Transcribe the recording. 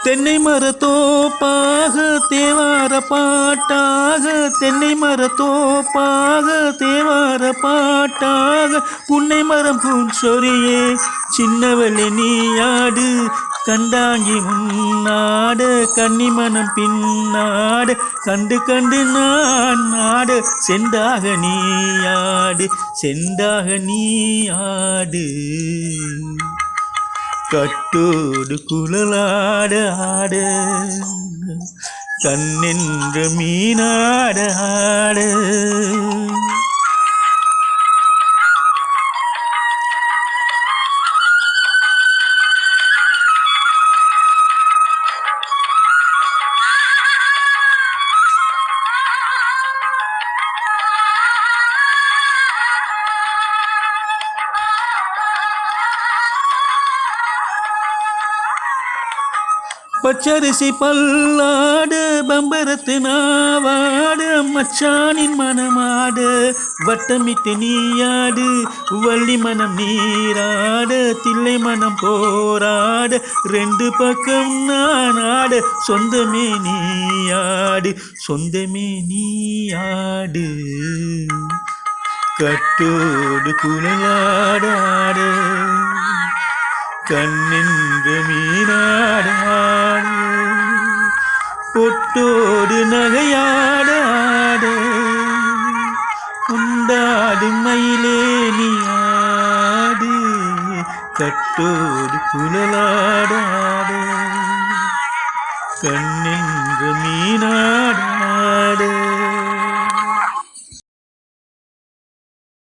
தென்னை மரத்தோப்பாக தேவார பாட்டாக தென்னை மரத்தோப்பாக தேவார பாட்டாக புன்னை மரம் பூஞ்சொரியே சின்னவளே நீயாடு கண்டாங்கி முன்னாட கன்னிமனம் பின்னாடு கண்டு கண்டு நான் ஆடு செண்டாக நீயாடு செண்டாக நீயாடு கட்டோடு குழலாட ஆட கண்ணென்ற மீனாட ஆட பச்சரிசி பல்லாடு பம்பரத்து நாவாடு மச்சானின் மனமாடு வட்டமிட்டு நீயாடு வள்ளி மனம் நீராடு தில்லை மனம் போராடு ரெண்டு பக்கம் நான் ஆடு சொந்தமே நீயாடு சொந்தமே நீயாடு கட்டோடு குழலாடாடு கண்ணின்ற மீனாடாடு பொட்டோடு நகையாடாடு உண்டாடு மயிலே நீயாடு கட்டோடு குழலாடாடு கண்ணின்ற மீனாடாடு